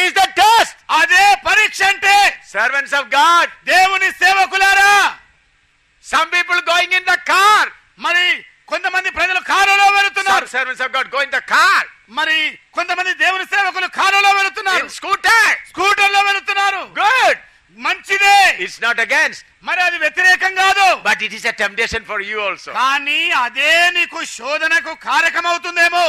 is the test. అదే పరీక్ష అంటే. Servants of God, దేవుని సేవకులారా, some people going in the car. మరి కొంతమంది ప్రజలు కారులో వెళుతున్నారు. Servants of God go in the car. మరి కొంతమంది దేవుని సేవకులు కారులో వెళుతున్నారు. In scooter. స్కూటర్లో వెళుతున్నారు. Good. మంచిదే. It's not against. మరి అది వ్యతిరేకం కాదు. But it is a temptation for you also. కానీ అదే నీకు శోధనకు కారకమవుతుందేమో.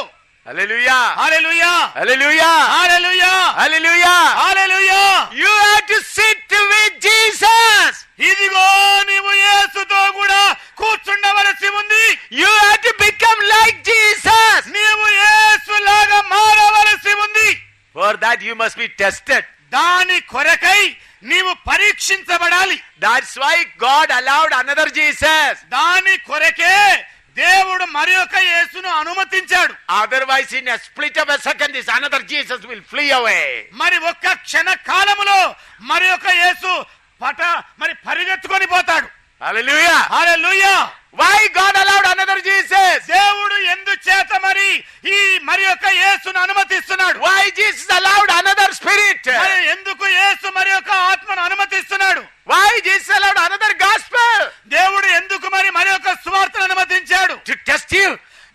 Hallelujah. Hallelujah. Hallelujah. Hallelujah. Hallelujah. Hallelujah. You have to sit with Jesus. ఇదిగో నీవు యేసుతో కూడా కూర్చుండవలసి ఉంది. You have to become like Jesus. నీవు యేసులాగా మారవలసి ఉంది. For that you must be tested. దాని కొరకై నీవు పరీక్షించబడాలి. That's why God allowed another Jesus. దాని కొరకే దేవుడు మరి ఒక యేసును అనుమతించాడు. Otherwise in a split of a second this another Jesus will flee away. మరి ఒక్క క్షణ కాలములో మరి ఒక యేసు మరి పరిగెత్తుకొని పోతాడు. Hallelujah. Hallelujah. Why God allowed another Jesus? దేవుడు ఎందుచేత మరి ఒక యేసును అనుమతిస్తున్నాడు? Why Jesus allowed another spirit? మరి ఎందుకు యేసు మరి ఒక ఆత్మను అనుమతిస్తున్నాడు? Why Jesus allowed another gospel? దేవుడు ఎందుకు మరి ఒక సువార్తను అనుమతించాడు? To test you.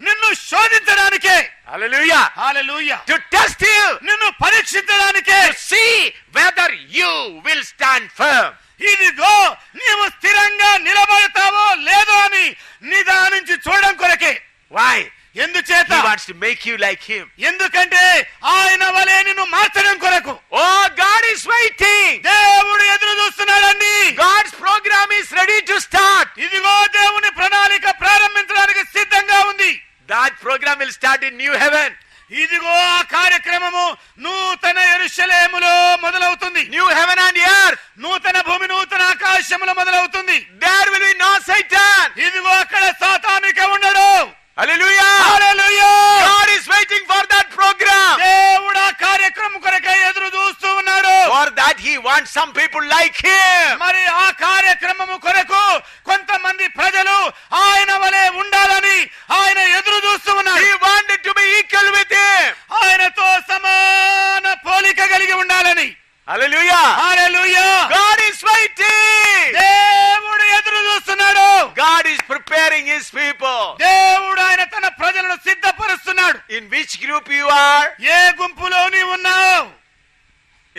నిన్ను శోధించడానికే. Hallelujah. Hallelujah. To test you. నిన్ను పరీక్షించడానికే. To see whether you will stand firm. ఇదిగో నీవు స్థిరంగా నిలబడతావో లేదో అని నిదానించి చూడడం కొరకే. Why? ఎందుచేత? He wants to make you like him. ఎందుకంటే ఆయన వలె నిన్ను మార్చడం కొరకు. Oh, God is waiting. దేవుడు ఎదురు చూస్తున్నాడండి. God's program is ready to start. ఇదిగో దేవుని ప్రణాళిక ప్రారంభించడానికి సిద్ధంగా ఉంది. That program will start in new heaven. ఇదిగో ఆ కార్యక్రమము నూతన యెరూషలేములో మొదలవుతుంది. New heaven and earth. నూతన భూమి నూతన ఆకాశములో మొదలవుతుంది. There will be no Satan. ఇదిగో అక్కడ సాతానిక ఉండడు. Hallelujah. Hallelujah. God is waiting for that program. దేవుడు ఆ కార్యక్రమం కొరకై ఎదురు చూస్తూ ఉన్నాడు. For that he wants some people like him. మరి ఆ కార్యక్రమము కొరకు కొంతమంది ప్రజలు ఆయన వలె ఉండాలని ఆయన ఎదురు చూస్తూ ఉన్నాడు. He wanted to be equal with him. ఆయనతో సమాన పోలిక కలిగి ఉండాలని. Hallelujah. Hallelujah. God is waiting. దేవుడు ఎదురు చూస్తున్నాడు. God is preparing his people. దేవుడు ఆయన తన ప్రజలను సిద్ధపరుస్తున్నాడు. In which group you are? ఏ గుంపులో నీవు ఉన్నావు?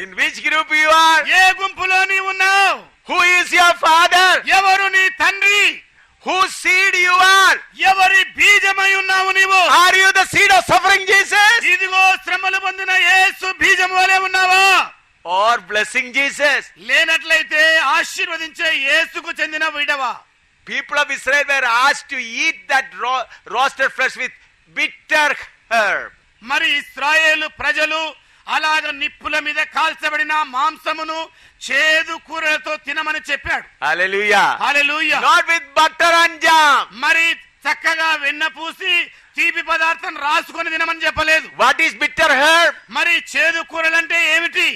In which group you are? ఏ గుంపులో నీవు ఉన్నావు? Who is your father? ఎవరు నీ తండ్రి? Whose seed you are? ఎవరి బీజమై ఉన్నావు నీవు? Are you the seed of suffering Jesus? ఇదిగో శ్రమలు పొందిన యేసు బీజం వలె ఉన్నావా? Or blessing Jesus? లేనట్లయితే ఆశీర్వదించే యేసుకు చెందిన విడవా? People of Israel were asked to eat that roasted flesh with bitter herb. మరి ఇశ్రాయేలు ప్రజలు అలాగ నిప్పుల మీద కాల్చబడిన మాంసమును చేదు కూరలతో తినమని చెప్పాడు. Hallelujah. Hallelujah. Not with butter and jam. మరి చక్కగా వెన్న పూసి తీపి పదార్థం రాసుకొని తినమని చెప్పలేదు. What is bitter herb? మరి చేదు కూరలంటే ఏమిటి?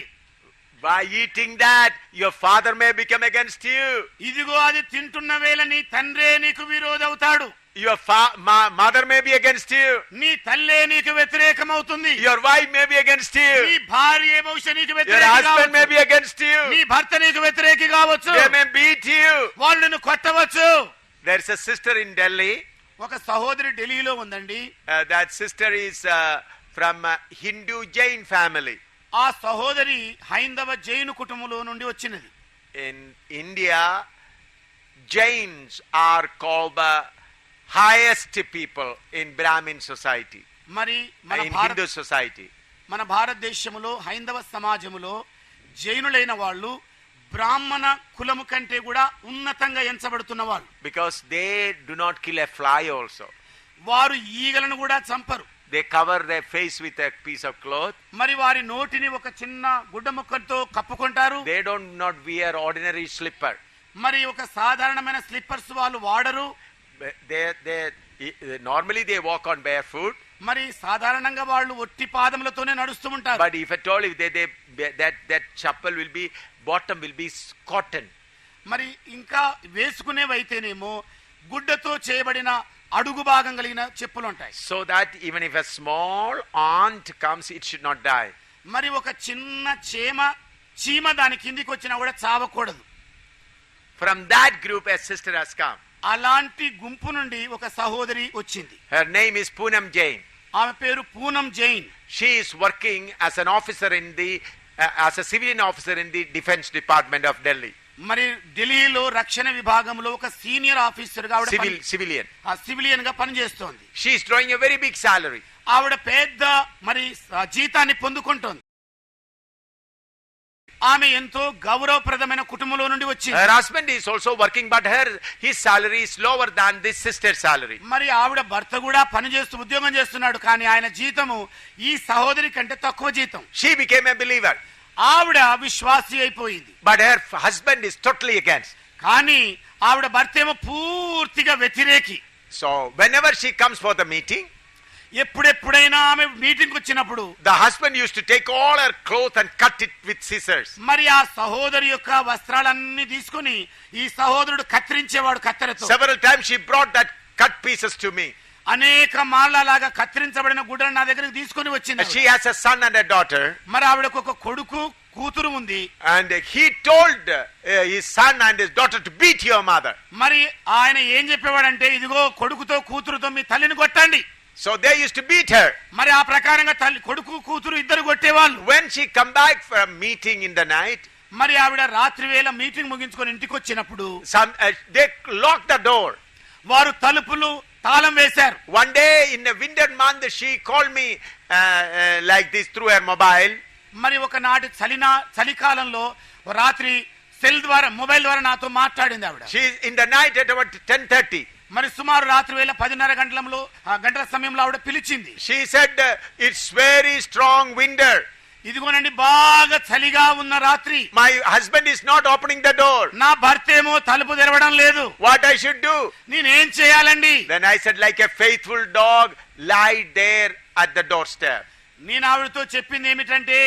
By eating that, your father may become against you. ఇదిగో అది తింటున్న వేళ నీ తండ్రే నీకు విరోధవుతాడు. Your mother may be against you. నీ తల్లే నీకు వ్యతిరేకమవుతుంది. Your wife may be against నీ you. భార్య బహుశా నీకు Your వ్యతిరేకి husband may కావచ్చు. be against you. నీ భర్త నీకు వ్యతిరేకి కావచ్చు. They may beat you. వాళ్ళు నిన్ను కొట్టవచ్చు. There is a sister in Delhi. ఒక సహోదరి ఢిల్లీలో ఉందండి. That sister is from Hindu Jain family. ఆ సహోదరి హైందవ జైను కుటుంబంలో నుండి వచ్చినది. In India, Jains are called the highest people in Brahmin society, మరి in Hindu society. మన భారతదేశంలో హైందవ సమాజంలో జైనులైన వాళ్ళు బ్రాహ్మణ కులము కంటే కూడా ఉన్నతంగా ఎంచబడుతున్న వాళ్ళు. Because they do not kill a fly also. వారు ఈగలను కూడా చంపరు. They cover their face with a piece of cloth. మరి వారి నోటిని ఒక చిన్న గుడ్డ ముక్కతో కప్పుకుంటారు. They don't not wear ordinary slipper. మరి ఒక సాధారణమైన స్లిప్పర్స్ వాళ్ళు వాడరు. Normally they walk on barefoot. మరి సాధారణంగా వాళ్ళు ఒట్టి పాదములతోనే నడుస్తూ ఉంటారు. But if at all, if that chappal will be, bottom will be cotton. మరి ఇంకా వేసుకునేవైతేనేమో గుడ్డతో చేయబడిన అడుగు భాగం కలిగిన చెప్పులు ఉంటాయి. So that even if a small ant comes, it should not die. మరి ఒక చిన్న చీమ దాని కిందికి వచ్చినా కూడా చావకూడదు. From that group, a sister has come. అలాంటి గుంపు నుండి ఒక సహోదరి వచ్చింది. Her name is Poonam Jain. ఆమె పేరు Poonam Jain. She is working as an officer in the, as a civilian officer in the Defense Department of Delhi. మరి ఢిల్లీలో రక్షణ విభాగంలో ఒక సీనియర్ ఆఫీసర్ గా సివిలియన్ గా పనిచేస్తోంది. She is drawing a very big salary. ఆవిడ పెద్ద మరి జీతాన్ని పొందుకుంటోంది. ఆమె ఎంతో గౌరవప్రదమైన కుటుంబంలో నుండి వచ్చింది. Her husband is also working, but his salary is lower than this sister's salary. మరి ఆవిడ భర్త కూడా పనిచేస్తూ ఉద్యోగం చేస్తున్నాడు, కానీ ఆయన జీతము ఈ సహోదరి కంటే తక్కువ జీతం. She became a believer. ఆవిడ విశ్వాసి అయిపోయింది. But her husband is totally against. కానీ ఆవిడ భర్త ఏమో పూర్తిగా వ్యతిరేకి. So whenever she comes for the meeting, ఎప్పుడైనా ఆమె మీటింగ్ వచ్చినప్పుడు the husband used to take all her clothes and cut it with scissors. మరి ఆ సహోదరి యొక్క వస్త్రాలన్నీ తీసుకుని ఈ సహోదరుడు కత్తిరించేవాడు కత్తెరతో. Several times she brought that cut pieces to me. అనేక మార్లలాగా కత్తిరించబడిన గుడ్డలు నా దగ్గరికి తీసుకొని వచ్చింది. She has a son and a daughter. మరి ఆవిడకు ఒక కొడుకు కూతురు ఉంది. And he told his son and his daughter to beat your mother. మరి ఆయన ఏం చెప్పేవాడంటే, ఇదిగో కొడుకుతో కూతురుతో మీ తల్లిని కొట్టండి. So they used to beat her. మరి ఆ ప్రకారంగా తల్లి కొడుకు కూతురు ఇద్దరు కొట్టేవాళ్ళు. When she come back from meeting in the night, మరి ఆవిడ రాత్రి వేళ మీటింగ్ ముగించుకొని ఇంటికి వచ్చినప్పుడు they locked the door. వారు తలుపులు తాళం వేశారు. One day in a winter month she called me like this through her mobile. మరి ఒకనాటి చలికాలంలో రాత్రి సెల్ ద్వారా మొబైల్ ద్వారా నాతో మాట్లాడింది ఆవిడ. She in the night at about 10:30. మరి సుమారు రాత్రి వేళ 10:30 గంటల సమయంలో ఆవిడ పిలిచింది. She said it's very strong winter. ఇదిగోనండి బాగా చలిగా ఉన్న రాత్రి. My husband is not opening the door. నా భర్త ఏమో తలుపు తెరవడం లేదు. What I should do? నేనేం చేయాలండి? Then I said, like a faithful dog, lie there at the doorstep. నేను ఆవిడతో చెప్పింది ఏమిటంటే,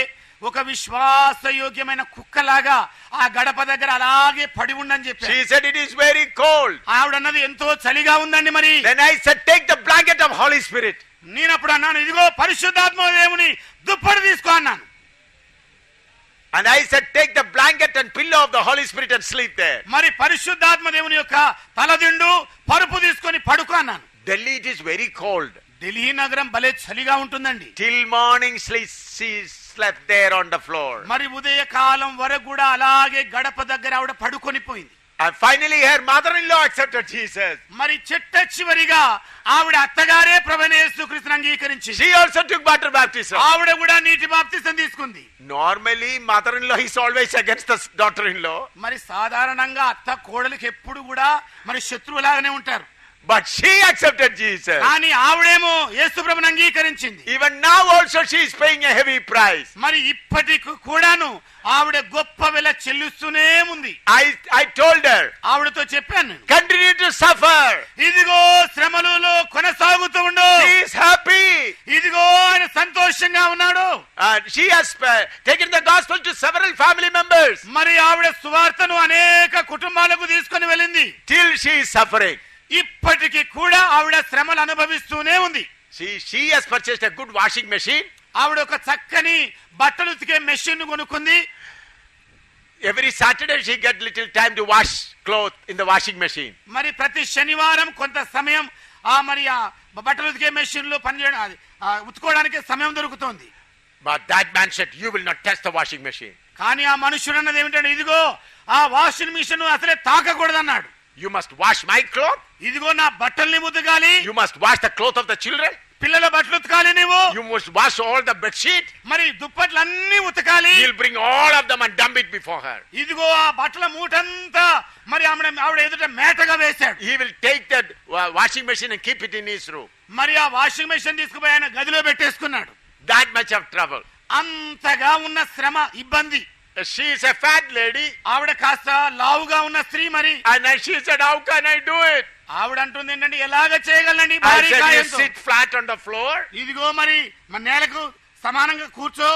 ఒక విశ్వాసయోగ్యమైన కుక్కలాగా ఆ గడప దగ్గర అలాగే పడి ఉండని చెప్పాను. She said it is very cold. ఆవిడ అన్నది ఎంతో చలిగా ఉందండి. మరి Then I said, take the blanket of Holy Spirit. నేను అప్పుడు అన్నాను, ఇదిగో పరిశుద్ధాత్మ దేవుని దుప్పటి తీసుకో అన్నాను. And I said, take the blanket and pillow of the Holy Spirit and sleep there. మరి పరిశుద్ధాత్మ దేవుని యొక్క తలదిండు పరుపు తీసుకొని పడుకో అన్నాను. Delhi it is very cold. Delhi నగరం భలే చలిగా ఉంటుందండి. Till morning she slept there on the floor. మరి ఉదయ కాలం వరకు కూడా అలాగే గడప దగ్గర ఆవిడ పడుకొని పోయింది. And finally her mother-in-law accepted Jesus. మరి చిట్ట చివరిగా ఆవిడ అత్తగారే ప్రభువైన యేసుక్రీస్తుని అంగీకరించింది. She also took water baptism. ఆవిడ కూడా నీటి బాప్తిసం తీసుకుంది. Normally mother-in-law is always against the daughter-in-law. మరి సాధారణంగా అత్త కోడలికి ఎప్పుడు కూడా మరి శత్రువులాగానే ఉంటారు. But she accepted Jesus. కానీ ఆవిడేమో యేసు ప్రభువుని అంగీకరించింది. Even now also she is paying a heavy price. మరి ఇప్పటికి కూడాను ఆవిడ గొప్ప వెల చెల్లిస్తూనే ఉంది. I told her, ఆవిడతో చెప్పాను, continue to suffer. ఇదిగో శ్రమలలో కొనసాగుతూ ఉండు. She is happy. ఇదిగో ఆయన సంతోషంగా ఉన్నాడు. And she has taken the gospel to several family members. మరి ఆవిడ సువార్తను అనేక కుటుంబాలకు తీసుకొని వెళ్ళింది. Till she is suffering. ఇప్పటికి కూడా ఆవిడ శ్రమలు అనుభవిస్తూనే ఉంది. She has purchased a good washing machine. ఆవిడ ఒక చక్కని బట్టలు ఉతికే machine కొనుక్కుంది. Every Saturday she get little time to wash clothes in the washing machine. మరి ప్రతి శనివారం కొంత సమయం మరి ఆ బట్టలు ఉతికే మెషిన్ లో పనిచేయడం ఉతుకోవడానికి సమయం దొరుకుతోంది. But that man said, you will not touch the washing machine. కానీ ఆ మనుషుడు అన్నది ఏమిటంటే, ఇదిగో ఆ వాషింగ్ మిషన్ అసలే తాకకూడదు అన్నాడు. You must wash my clothes. ఇదిగో నా బట్టల్ని ఉతకాలి. You must wash the clothes of the children. పిల్లల బట్టలు ఉతకాలి నీవు. You must wash all the bed sheet. మరి దుప్పట్లన్నీ ఉతకాలి. He'll bring all of them and dump it before her. ఇదిగో ఆ బట్టల మూటంతా మరి ఆవిడ ఎదుట మేటగా వేశాడు. He will take that washing machine and keep it in his room. మరి ఆ వాషింగ్ మెషిన్ తీసుకుపోయి ఆయన గదిలో పెట్టేసుకున్నాడు. That much of trouble. అంతగా ఉన్న శ్రమ, ఇబ్బంది. She is a fat lady. ఆవిడ కాస్త లావుగా ఉన్న స్త్రీ. మరి And she said, how can I do it? ఆవిడ అంటుంది ఏంటంటే, ఎలాగ చేయగలండి? I said, you sit flat on the floor. ఇదిగో మరి మన నేలకు సమానంగా కూర్చో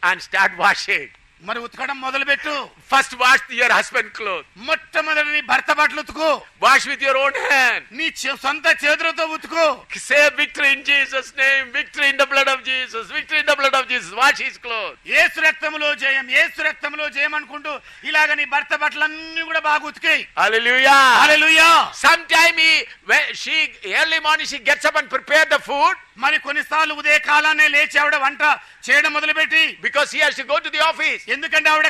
and start washing. మరి ఉతకడం మొదలు పెట్టు. First wash your husband clothes. మొట్టమొదటి నీ భర్త బట్టలు ఉతుకు. Wash with your own hand. నీ సొంత చేతులతో ఉతుకు. Say victory in Jesus' name. Victory in the blood of Jesus. Victory in the blood of Jesus. Wash his clothes. యేసు రక్తములో జయం, యేసు రక్తములో జయం అనుకుంటూ ఇలాగ నీ భర్త బట్టలన్నీ కూడా బాగా ఉతికేయి. Hallelujah. Hallelujah. Sometime early morning she gets up and prepare the food. మరి కొన్నిసార్లు ఉదయ కాలానే లేచి ఆవిడ వంట చేయడం మొదలుపెట్టి, Because he has to go to the office. ఎందుకంటే ఆవిడ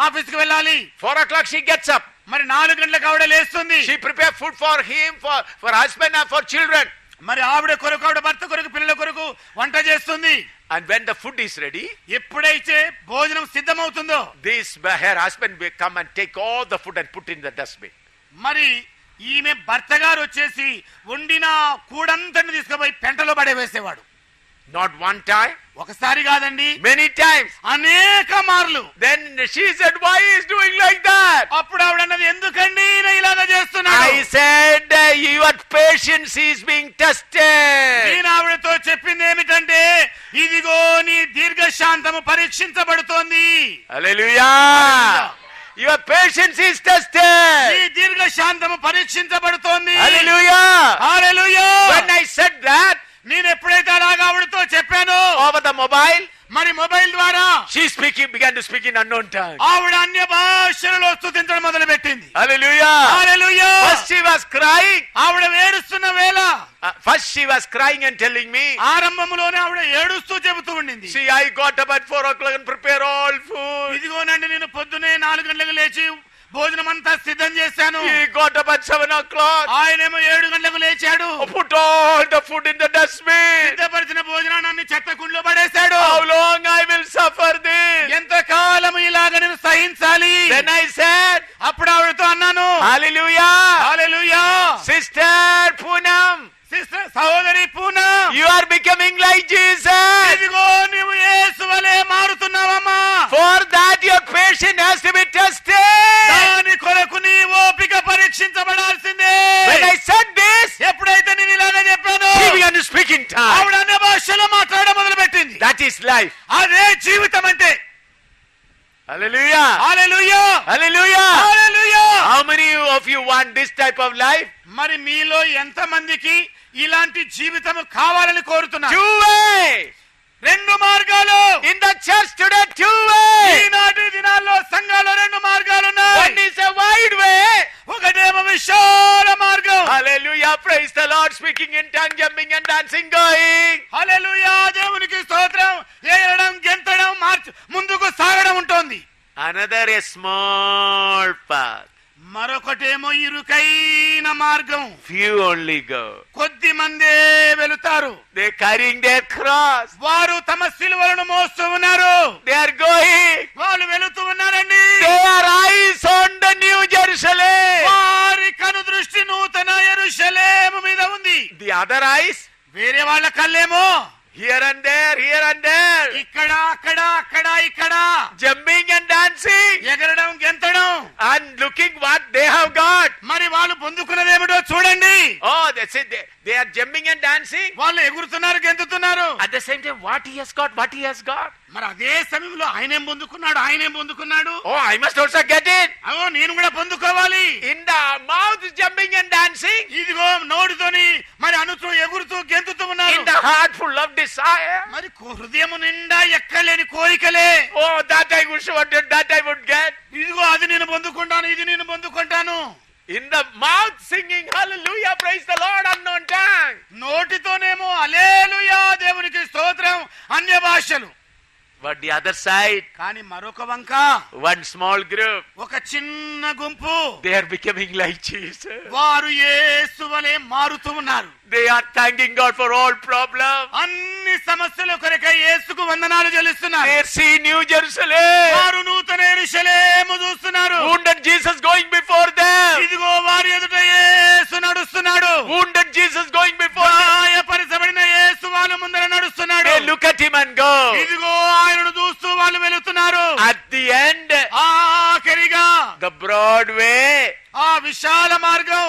ఆఫీస్ కి వెళ్ళాలి. 4 o'clock she gets up. మరి 4 గంటలకు ఆవిడ లేస్తుంది. She prepare food for him, for husband and for children. మరి ఆవిడ కొరకు, ఆవిడ భర్త కొరకు, పిల్లల కొరకు వంట చేస్తుంది. And when the food is ready, ఎప్పుడైతే భోజనం సిద్ధమవుతుందో, her husband will come and take all the food and put in the dustbin. మరి ఈమె భర్త గారు వచ్చేసి వండిన కూడంతని తీసుకుపోయి పెంటలో పడేవేసేవాడు. Not one time, ఒకసారి కాదండి, many times, అనేక మార్లు. Then she said, why is doing like that? అప్పుడు ఆవిడ అన్నది, ఎందుకండి ఈయన ఇలాగ చేస్తున్నాడు? I said, your patience is being tested. నేను ఆవిడతో చెప్పింది ఏమిటంటే, ఇదిగో నీ దీర్ఘశాంతము పరీక్షించబడుతోంది. Hallelujah. Your patience is tested. నీ దీర్ఘశాంతము పరీక్షించబడుతోంది. Hallelujah. Hallelujah. When I said that, నేను ఎప్పుడైతే అలాగా ఆవిడతో చెప్పానో over the mobile, మరి మొబైల్ ద్వారా she began to speak in unknown tongues. ఆవిడ అన్య భాషలలో స్తుతించడం మొదలు పెట్టింది. Hallelujah. Hallelujah. First she was crying. ఆవిడ ఏడుస్తున్న వేళ, First she was crying and telling me. ఆరంభంలోనే ఆవిడ ఏడుస్తూ చెబుతూ ఉండింది. See, I got up at 4 o'clock and prepare all food. ఇదిగోనండి, నేను పొద్దునే 4 గంటలకు లేచి భోజనం అంతా సిద్ధం చేశాను. He got up at 7 o'clock. ఆయనేమో 7 గంటలకు లేచాడు. Put all the food in the dustbin. సిద్ధపరిచిన భోజనాన్ని చెత్త కుండలో పడేశాడు. How long I will suffer this? ఎంత కాలం ఇలాగ నేను సహించాలి? Then I said, అప్పుడు ఆవిడతో అన్నాను, Hallelujah. హల్లెలూయా. Sister Poonam, సిస్టర్, సహోదరి Poonam, you are becoming like Jesus. ఇదిగో నీవు యేసు వలె మారుతున్నావమ్మా. For that your patience has to be tested. దాని కొరకు నీ ఓపిక పరీక్షించబడాల్సిందే. When I said this, ఎప్పుడైతే నేను ఇలాగ చెప్పాను, she began to speak in tongues. ఆవిడ అన్య భాషలో మాట్లాడడం మొదలు పెట్టింది. That is life. అదే జీవితం అంటే. Hallelujah. Hallelujah. Hallelujah. Hallelujah. How many of you want this type of life? మరి మీలో ఎంత మందికి ఇలాంటి జీవితం కావాలని కోరుతున్నారు? 2 ways. 2 మార్గాలు. In the church today, 2 ways. ఈనాటి దినాల్లో సంఘాల్లో 2 మార్గాలు ఉన్నాయి. One is a wide way. ఒకటేమో విశాల మార్గం. Hallelujah. Praise the Lord. Speaking in tongue, jumping and dancing, going. హల్లెలూయా. దేవునికి స్తోత్రం. ఏడడం, గెంతడం, ముందుకు సాగడం ఉంటుంది. Another a small path. మరొకటేమో ఇరుకైన మార్గం. Few only go. కొద్ది మందే వెళుతారు. They carrying their cross. వారు తమ సిలువలను మోస్తూ ఉన్నారు. They are going. వాళ్ళు వెళుతూ ఉన్నారండి. Their eyes on the New Jerusalem. వారి కను దృష్టి నూతన యెరూషలేము మీద ఉంది. The other eyes, వేరే వాళ్ళ కళ్ళేమో here and there, here and there. ఇక్కడ, అక్కడ, అక్కడ, ఇక్కడ, Jumping and dancing. ఎగరడం, గెంతడం. And looking what they have got. మరి వాళ్ళు పొందుకున్నదేమిటో చూడండి. Oh, that's it. They are jumping and dancing. వాళ్ళు ఎగురుతున్నారు, గెంతుతున్నారు. At the same time, what he has got, what he has got. మరి అదే సమయంలో ఆయనేం పొందుకున్నాడు, ఆయనేం పొందుకున్నాడు. Oh, I must also get it. అవో నేను కూడా పొందుకోవాలి. In the mouth jumping and dancing. ఇదిగో నోటితోని మరి అనుతూ ఎగురుతూ గెంతుతూ ఉన్నారు. In the heart full of desire. మరి హృదయం నిండా ఎక్కలేని కోరికలే. Oh, that I wish that I would get. ఇదిగో అది నేను పొందుకుంటాను, ఇది నేను పొందుకుంటాను. In the mouth singing hallelujah, praise the Lord, unknown tongue. నోటితోనేమో హల్లెలూయా, దేవునికి స్తోత్రం, అన్య భాషలు. But the other side, కానీ మరొక వంక one small group, ఒక చిన్న గుంపు, they are becoming like Jesus. వారు యేసు వలె మారుతూ ఉన్నారు. They are thanking God for all problems. అన్ని సమస్యల కొరకై యేసుకు వందనాలు చెల్లిస్తున్నారు. They see New Jerusalem. వారు నూతన యెరూషలేము చూస్తున్నారు. Wounded Jesus going before them. ఇదిగో వారి ఎదుట యేసు నడుస్తున్నాడు. Wounded Jesus going before them. గాయపరచబడిన యేసు వాళ్ళ ముందర నడుస్తున్నాడు. They look at him and go. ఇదిగో ఆయనను చూస్తూ వాళ్ళు వెళుతున్నారు. At the end, ఆఖరిగా the broad way ఆ విశాల మార్గం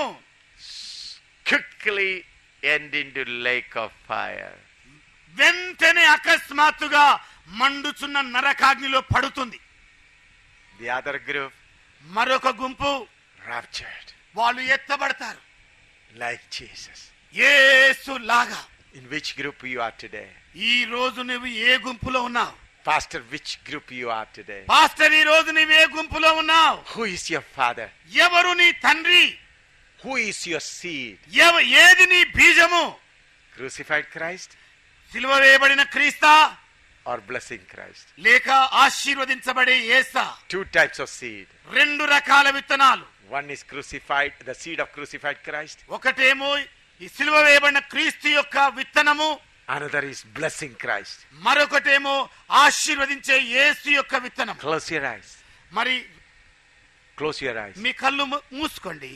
quickly end into lake of fire. వెంటనే అకస్మాత్తుగా మండుచున్న నరకాగ్నిలో పడుతుంది. The other group మరొక గుంపు raptured వాళ్ళు ఎత్తబడతారు like Jesus. యేసు లాగా. In which group you are today? ఈ రోజు నువ్వు ఏ గుంపులో ఉన్నావు? Pastor, which group you are today? Pastor, ఈ రోజు నువ్వు ఏ గుంపులో ఉన్నావు? Who is your father? ఎవరు నీ తండ్రి? Who is your seed? ఏది నీ బీజము? Crucified Christ సిలువ వేయబడిన క్రీస్తా or blessing Christ? లేక ఆశీర్వదించబడే యేసా? Two types of seed. రెండు రకాల విత్తనాలు. One is crucified, the seed of crucified Christ. ఒకటేమో ఈ సిలువ వేయబడిన క్రీస్తు యొక్క విత్తనము. Another is blessing Christ. మరొకటేమో ఆశీర్వదించే యేసు యొక్క విత్తనం. Close your eyes. మరి Close your eyes. మీ కళ్ళు మూసుకోండి.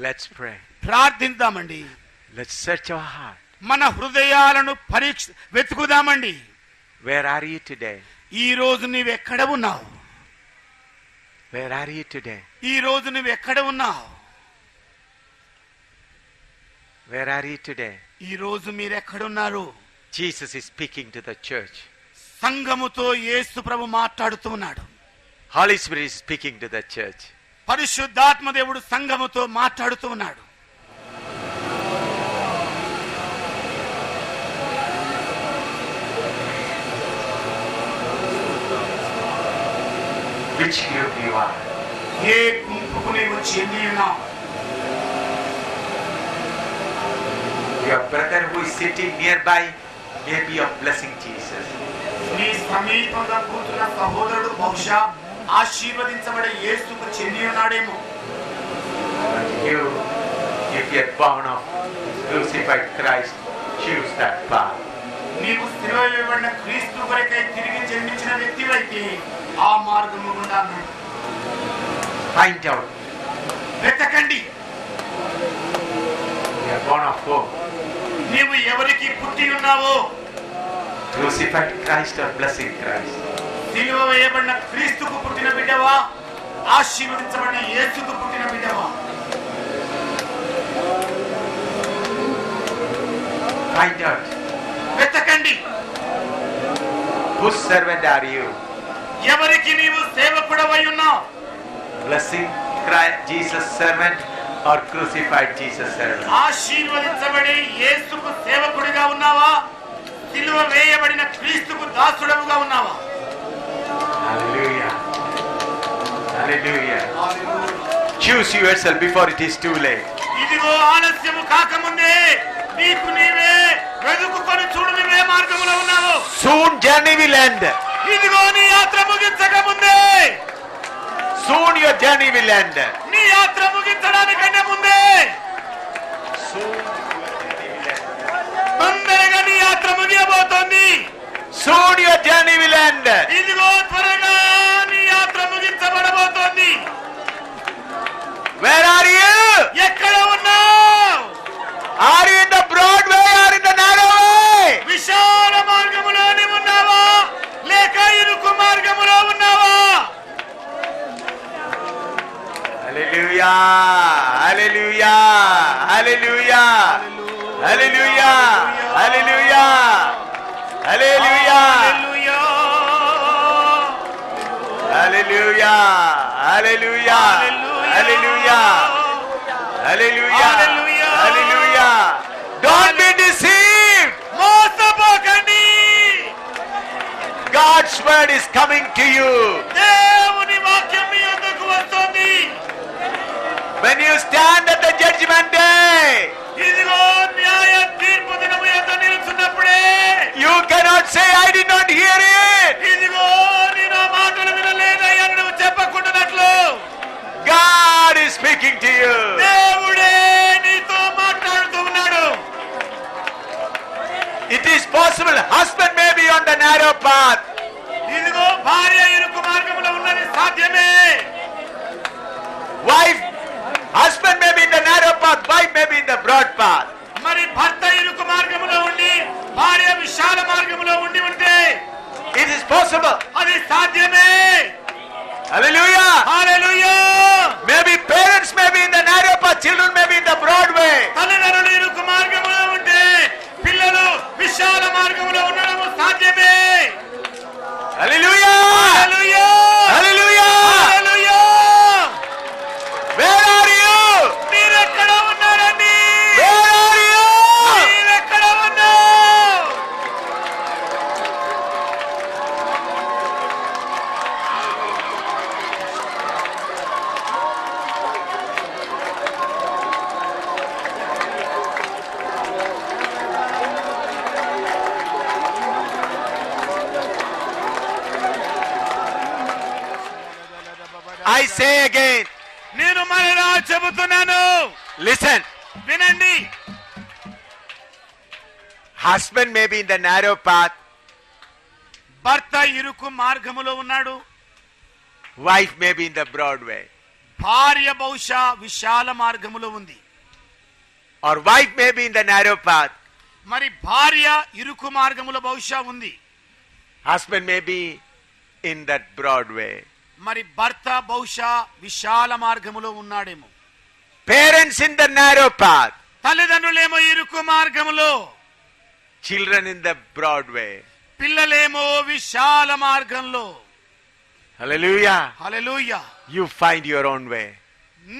Let's pray. ప్రార్థిద్దామండి. Let's search our heart. మన హృదయాలను వెతుకుదామండి. Where are you today? ఈ రోజు నీవెక్కడ ఉన్నావు? Where are you today? ఈ రోజు నువ్వెక్కడ ఉన్నావు? Where are you today? ఈ రోజు మీరెక్కడున్నారు? Jesus is speaking to the church. సంఘముతో యేసు ప్రభు మాట్లాడుతూ ఉన్నాడు. Holy Spirit is speaking to the church. పరిశుద్ధాత్మ దేవుడు సంఘముతో మాట్లాడుతూ ఉన్నాడు. Which group you are? ఏ గుంపుకు నీవు చెంది ఉన్నావు? Your brother who is sitting nearby may be of blessing Jesus. నీ సమీపంగా కూర్చున్న సహోదరుడు బహుశా ఆశీర్వదించబడే యేసుకు చెంది ఉన్నాడేమో. But you, if you are born of crucified Christ, choose that path. నీవు సిలువ వేయబడిన క్రీస్తు కొరకై తిరిగి జన్మించిన వ్యక్తివైతే ఆ మార్గము గుండా నడు. Find out. వెతకండి. You are born of whom? నీవు ఎవరికి పుట్టి ఉన్నావో? Crucified Christ or blessing Christ? సిలువ వేయబడిన క్రీస్తుకు పుట్టిన బిడ్డవా? ఆశీర్వదించబడిన యేసుకు పుట్టిన బిడ్డవా? Find out. వెతకండి. Whose servant are you? ఎవరికి నీవు సేవకుడవై ఉన్నావు? Blessing Christ, Jesus servant or crucified Jesus servant? ఆశీర్వదించబడి యేసుకు సేవకుడిగా ఉన్నావా? సిలువ వేయబడిన క్రీస్తుకు దాసుడవుగా ఉన్నావా? Hallelujah. Hallelujah. Choose yourself before it is too late. ఇదిగో ఆలస్యము కాకముందే నీకు నీవే వెతుకుకొని చూడు, నువ్వే మార్గములో ఉన్నావు. Soon journey will end. ఇదిగో నీ యాత్ర ముగించక ముందే. Soon your journey will end. నీ యాత్ర ముగించడానికంటే ముందే. Soon. తొందరగా నీ యాత్ర ముగియబోతోంది. Soon your journey will end. ఇదిగో త్వరగా నీ యాత్ర ముగించబడబోతోంది. Where are you? ఎక్కడ ఉన్నావు? Are you in the broad way or in the narrow way? విశాల మార్గములోనే ఉన్నావా లేక ఇరుకు మార్గములో ఉన్నావా? Hallelujah. Hallelujah. Hallelujah. Hallelujah. Hallelujah. Hallelujah. Hallelujah. Hallelujah. Hallelujah. Hallelujah. Hallelujah. Don't be deceived. మోసపోకండి. God's word is coming to you. దేవుని వాక్యం మీ యొద్దకు వస్తోంది. When you stand at the judgment day, ఇదిగో న్యాయ తీర్పు దినము యొద్ద నిలుచున్నప్పుడే you cannot say, I did not hear it. ఇదిగో నేను ఆ మాటలు వినలేదయ్యా అని నువ్వు చెప్పకుండానట్లు God is speaking to you. దేవుడే నీతో మాట్లాడుతూ ఉన్నాడు. It is possible husband may be on the narrow path. ఇదిగో భార్య ఇరుకు మార్గంలో ఉన్నది సాధ్యమే. Husband may be in the narrow path, wife may be in the broad path. మరి భర్త ఇరుకు మార్గంలో ఉండి భార్య విశాల మార్గంలో ఉండి ఉంటే It is possible. అది సాధ్యమే. Hallelujah. Hallelujah. Maybe parents may be in the narrow path, children may be in the broad way. తల్లిదండ్రులు ఇరుకు మార్గంలో ఉంటే పిల్లలు విశాల మార్గంలో ఉండడం సాధ్యమే. Hallelujah. Hallelujah. Hallelujah. I say again, నేను మరలా చెబుతున్నాను, listen. వినండి. Husband may be in the narrow path, భర్త ఇరుకు మార్గములో ఉన్నాడు, wife may be in the broad way. భార్య బహుశా విశాల మార్గములో ఉంది. Or wife may be in the narrow path, మరి భార్య ఇరుకు మార్గములో బహుశా ఉంది, husband may be in that broad way. మరి భర్త బహుశా విశాల మార్గములో ఉన్నాడేమో. Parents in the narrow path, తల్లిదండ్రులేమో ఇరుకు మార్గములో, children in the broad way. పిల్లలేమో విశాల మార్గంలో. Hallelujah. Hallelujah. You find your own way.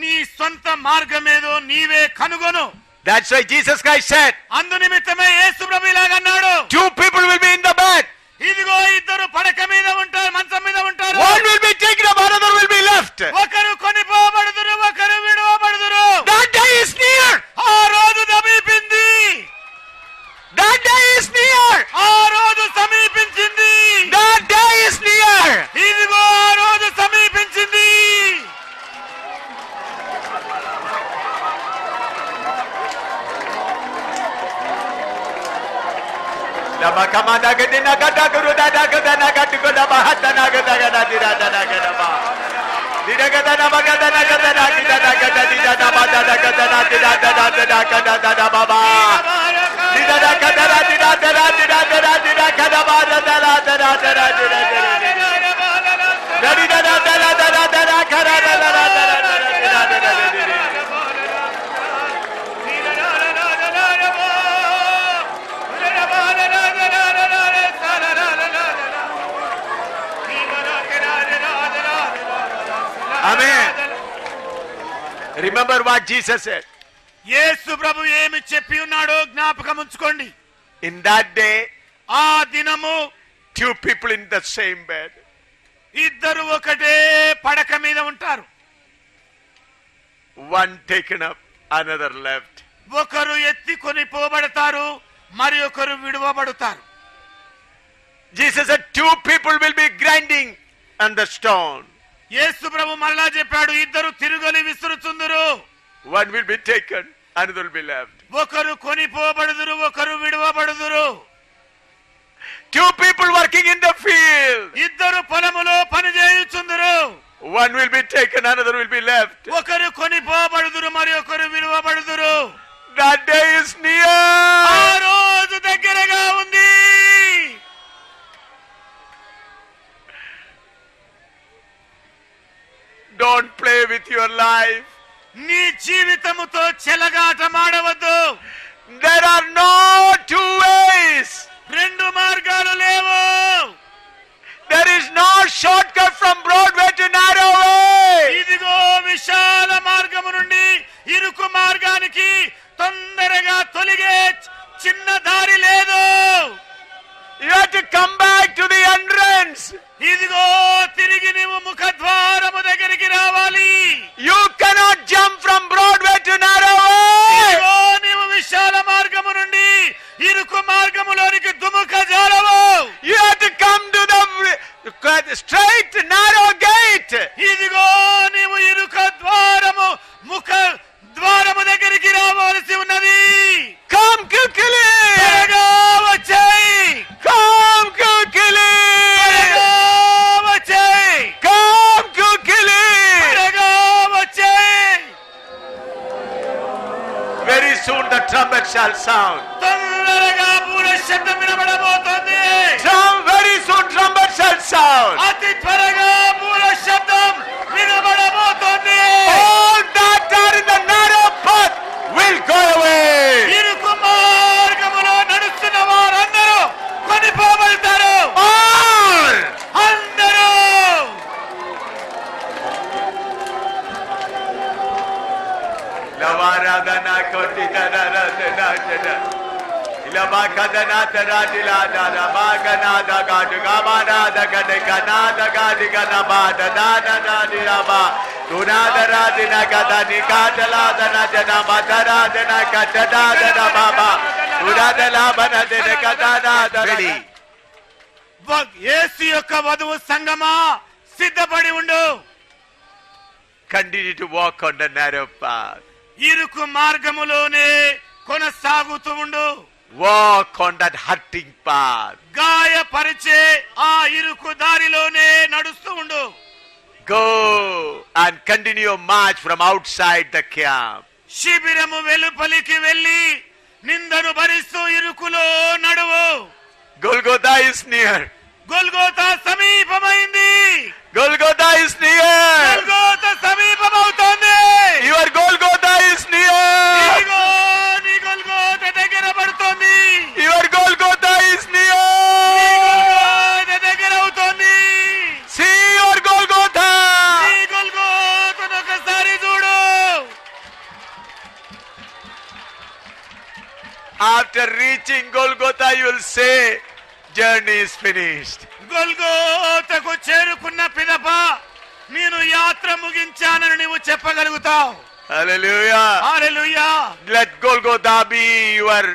నీ సొంత మార్గమేదో నీవే కనుగొను. That's why Jesus Christ said, అందు నిమిత్తమే యేసు ప్రభువు ఇలాగన్నాడు, 2 people will be in the bed. ఇదిగో ఇద్దరు పడక మీద ఉంటారు, మంచం మీద ఉంటారు. One will be taken up, another will be left. ఒకరు కొనిపోబడుదురు, ఒకరు విడువబడుదురు. That day is near. ఆ రోజు సమీపింది. That day is near. ఆ రోజు సమీపించింది. That day is near. ఇదిగో ఆ రోజు సమీపించింది. Nabakamada gadina gadaguru dadagana gaduguna bahatana gadagana diradana gadaba. Didagadana bagadana gadana didana gadadina badana gadana didana gadana baba. Didana gadana didana didana didana badana didana Amen. Remember what Jesus said. యేసు ప్రభు ఏమి చెప్పి ఉన్నాడో జ్ఞాపకం ఉంచుకోండి. In that day, ఆ దినము 2 people in the same bed. ఇద్దరు ఒకటే పడక మీద ఉంటారు. One taken up, another left. ఒకరు ఎత్తికొని పోబడతారు, మరి ఒకరు విడువబడతారు. Jesus said 2 people will be grinding on the stone. యేసు ప్రభు మళ్ళా చెప్పాడు, ఇద్దరు తిరుగలి విసురుచుందురు. One will be taken, another will be left. ఒకరు కొనిపోబడుదురు, ఒకరు విడువబడుదురు. 2 people working in the field. ఇద్దరు పొలములో పని చేయుచుందురు. One will be taken, another will be left. ఒకరు కొనిపోబడుదురు, మరి ఒకరు విడువబడుదురు. That day is near. ఆ రోజు దగ్గరగా ఉంది. Don't play with your life. నీ జీవితముతో చెలగాటమాడవద్దు. There are no 2 ways. రెండు మార్గాలు లేవు. There is no shortcut from Broadway to narrow way. ఇదిగో విశాల మార్గము నుండి ఇరుకు మార్గానికి తొందరగా తొలిగే చిన్న దారి లేదు. You have to come back to the entrance. ఇదిగో తిరిగి నీవు ముఖద్వారము దగ్గరికి రావాలి. You cannot jump from Broadway to narrow way. ఇదిగో నీవు విశాల మార్గము నుండి ఇరుకు మార్గములోనికి దుముక జారవు. You have to come to the straight narrow gate. ఇదిగో నీవు ఇరుక ద్వారము ముఖ ద్వారము దగ్గరికి రావాల్సి ఉన్నది. Come quickly. త్వరగా వచ్చేయ్. Come quickly. త్వరగా వచ్చేయ్. Come quickly. త్వరగా వచ్చేయ్. Very soon the trumpet shall sound. తొందరగా పూల శబ్దం వినబడబోతోంది. Very soon trumpet shall sound. అతి త్వరగా పూల శబ్దం వినబడబోతోంది. All that are in the narrow path will go away. ఇరుకు మార్గములో నడుస్తున్న వారందరూ కొనిపోబడతారు. All. అందరూ Lavaradana kotidana radana. Ilabakadana taradila dana magana da gadugamana da gadekana da gadigana da dana diraba. Tunada radina gadani kadala dana jana madara dana kadada dana baba. Tunada labana dana kadana dana. యేసు యొక్క వధువు సంగమా సిద్ధపడి ఉండు. continue to walk on the narrow path. ఇరుకు మార్గములోనే కొనసాగుతూ ఉండు. Walk on that hurting path. గాయపరిచే ఆ ఇరుకు దారిలోనే నడుస్తూ ఉండు. Go and continue your march from outside the camp. శిబిరము వెలుపలికి వెళ్ళి నిందను భరిస్తూ ఇరుకులో నడువు. Golgotha is near. Golgotha సమీపమైంది. Golgotha is near. Golgotha సమీపమవుతోంది. Your Golgotha is near. ఇదిగో నీ గొల్గోతా దగ్గర పడుతోంది. Your Golgotha is near. నీ గొల్గోతా దగ్గర అవుతోంది. See your Golgotha. నీ గొల్గోతాను ఒకసారి చూడు. After reaching Golgotha, you will say, journey is finished. గొల్గోతాకు చేరుకున్న పిదప నేను యాత్ర ముగించానని నీవు చెప్పగలుగుతావు. Hallelujah. Hallelujah. Let Golgotha be your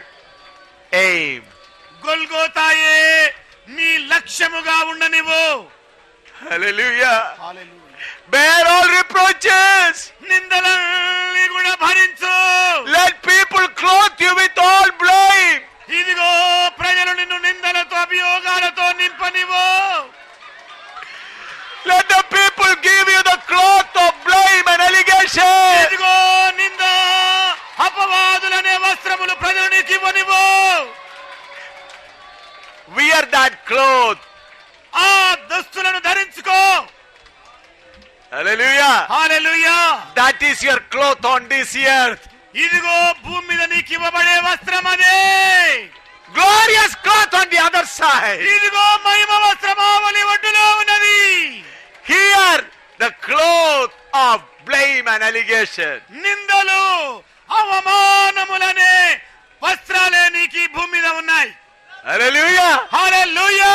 aim. గొల్గోతాయే నీ లక్ష్యముగా ఉండనివ్వు. Hallelujah. హల్లెలూయా. Bear all reproaches. నిందలన్నీ కూడా భరించు. Let people clothe you with all blame. ఇదిగో ప్రజలు నిన్ను నిందలతో అభియోగాలతో నింపనివ్వు. Let the people give you the cloth of blame and allegation. ఇదిగో నింద అపవాదులనే వస్త్రములు ప్రజలు నీకు ఇవ్వనివ్వు. Wear that cloth. ఆ దుస్తులను ధరించుకో. Hallelujah. Hallelujah. That is your cloth on this earth. ఇదిగో భూమి మీద నీకు ఇవ్వబడే వస్త్రం అదే. Glorious cloth on the other side. ఇదిగో మహిమ వస్త్రమావళి ఒడ్డులో ఉన్నది. Here the cloth of blame and allegation. నిందలు అవమానములనే వస్త్రాలే నీకు ఈ భూమి మీద ఉన్నాయి. Hallelujah. Hallelujah.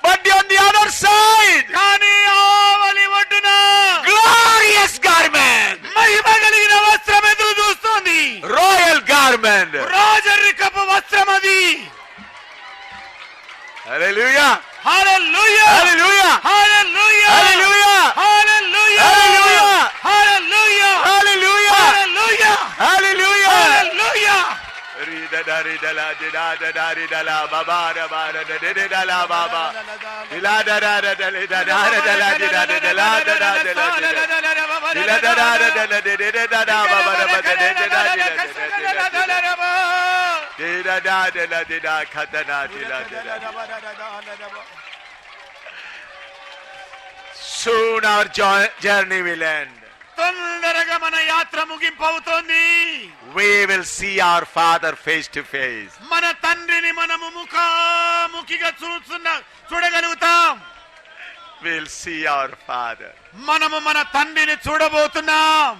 But on the other side, కానీ ఆవలి ఒడ్డున glorious garment. మహిమ కలిగిన వస్త్రం ఎదురు చూస్తోంది. Royal garment. రాజరికపు వస్త్రం అది. Hallelujah. Hallelujah. Hallelujah. Hallelujah. Hallelujah. Hallelujah. Hallelujah. Hallelujah. Hallelujah. Hallelujah. Hallelujah. Hallelujah. Rida dari dala dida dari dala baba da bara da de dala baba. Dila da da da da da da dala dida da dala da da dala dida. Dila da da da da de de da da baba da ba da de da da dida da dila dida khatana dila dida. Soon our journey will end. తొందరగా మన యాత్ర ముగింపవుతోంది. We will see our Father face to face. మన తండ్రిని మనము ముఖాముఖిగా చూడగలుగుతాం. We'll see our Father. మనము మన తండ్రిని చూడబోతున్నాం.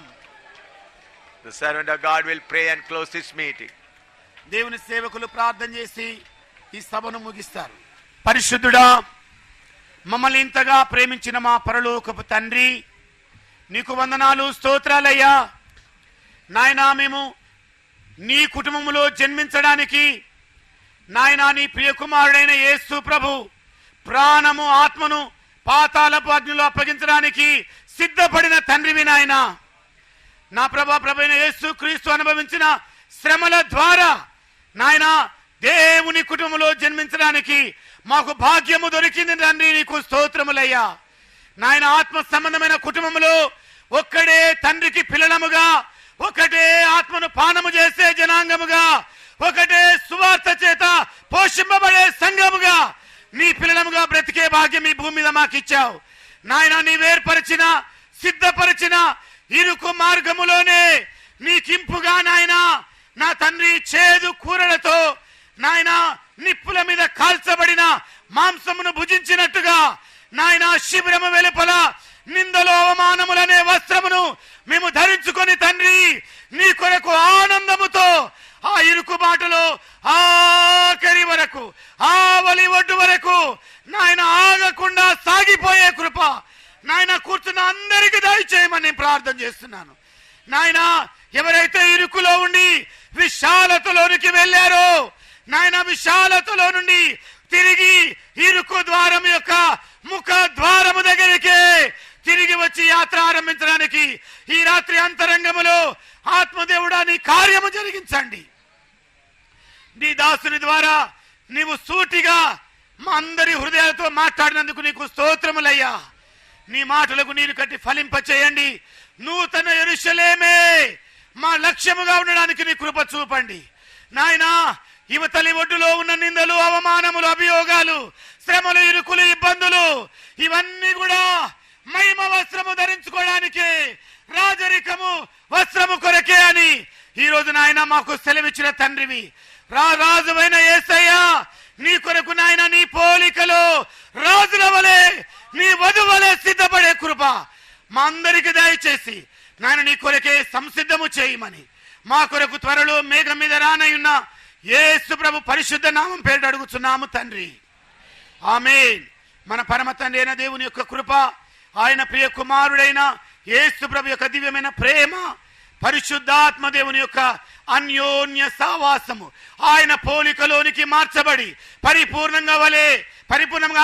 The servant of God will pray and close this meeting. దేవుని సేవకులు ప్రార్థన చేసి ఈ సభను ముగిస్తారు. పరిశుద్ధుడా, మమ్మల్ని ఇంతగా ప్రేమించిన మా పరలోకపు తండ్రి, నీకు వందనాలు, స్తోత్రాలయ్యా. నాయనా, మేము నీ కుటుంబంలో జన్మించడానికి నాయనా నీ ప్రియకుమారుడైన యేసు ప్రభు ప్రాణము ఆత్మను పాతాళపు అగ్నిలో అప్పగించడానికి సిద్ధపడిన తండ్రివి నాయనా. నా ప్రభువైన యేసు క్రీస్తు అనుభవించిన శ్రమల ద్వారా నాయనా దేవుని కుటుంబంలో జన్మించడానికి మాకు భాగ్యము దొరికింది తండ్రి. నీకు స్తోత్రములయ్యా. నాయన, ఆత్మ సంబంధమైన కుటుంబంలో ఒక్కడే తండ్రికి పిల్లలముగా, ఒకటే ఆత్మను పానము చేసే జనాంగముగా, ఒకటే సువార్త చేత పోషింపబడే సంఘముగా నీ పిల్లలముగా బ్రతికే భాగ్యం ఈ భూమి మీద మాకు ఇచ్చావు నాయన. నీవేర్పరిచిన సిద్ధపరిచిన ఇరుకు మార్గములోనే నీకింపుగా నాయన నా తండ్రి చేదు కూరలతో నాయన నిప్పుల మీద కాల్చబడిన మాంసమును భుజించినట్టుగా నాయన శిబిరము వెలుపల నిందలో అవమానములనే వస్త్రమును మేము ధరించుకొని తండ్రి నీ కొరకు ఆనందముతో ఆ ఇరుకు బాటలో ఆఖరి వరకు, ఆవలి ఒడ్డు వరకు నాయన ఆగకుండా సాగిపోయే కృప నాయన కూర్చున్న అందరికి దయచేయమని ప్రార్థన చేస్తున్నాను నాయన. ఎవరైతే ఇరుకులో ఉండి విశాలతలోనికి వెళ్ళారో నాయన, విశాలతలో నుండి తిరిగి ఇరుకు ద్వారం యొక్క ముఖ ద్వారము దగ్గరికి తిరిగి వచ్చి యాత్ర ఆరంభించడానికి ఈ రాత్రి అంతరంగములో ఆత్మదేవుడా నీ కార్యము జరిగించండి. నీ దాసుని ద్వారా నీవు సూటిగా మా అందరి హృదయాలతో మాట్లాడినందుకు నీకు స్తోత్రములయ్యా. నీ మాటలకు నీరు కట్టి ఫలింపచేయండి. నూతన యెరూషలేమే మా లక్ష్యముగా ఉండడానికి నీ కృప చూపండి నాయనా. యువతలి ఒడ్డులో ఉన్న నిందలు, అవమానములు, అభియోగాలు, శ్రమలు, ఇరుకులు, ఇబ్బందులు ఇవన్నీ కూడా మహిమ వస్త్రము ధరించుకోవడానికి, రాజరికము వస్త్రము కొరకే అని ఈ రోజు నాయన మాకు సెలవిచ్చిన తండ్రివి. రాజువైన యేసయ్యా, నీ కొరకు నాయన నీ పోలికలో రాజుల వలె, నీ వధువు వలె సిద్ధపడే కృప మా అందరికి దయచేసి నాయన నీ కొరకే సంసిద్ధము చేయమని మా కొరకు త్వరలో మేఘం మీద రానయున్న యేసు ప్రభు పరిశుద్ధ నామం పేరు అడుగుచున్నాము తండ్రి, ఆమేన్. మన పరమ తండ్రి అయిన దేవుని యొక్క కృప, ఆయన ప్రియ కుమారుడైన యేసు ప్రభు యొక్క దివ్యమైన ప్రేమ, పరిశుద్ధాత్మ దేవుని యొక్క అన్యోన్య సావాసము, ఆయన పోలికలోనికి మార్చబడి పరిపూర్ణంగా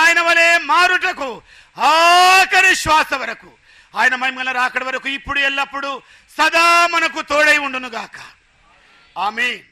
ఆయన వలె మారుటకు ఆఖరి శ్వాస వరకు, ఆయన మహిమల రాకడ వరకు, ఇప్పుడు ఎల్లప్పుడు సదా మనకు తోడై ఉండునుగాక. ఆమేన్.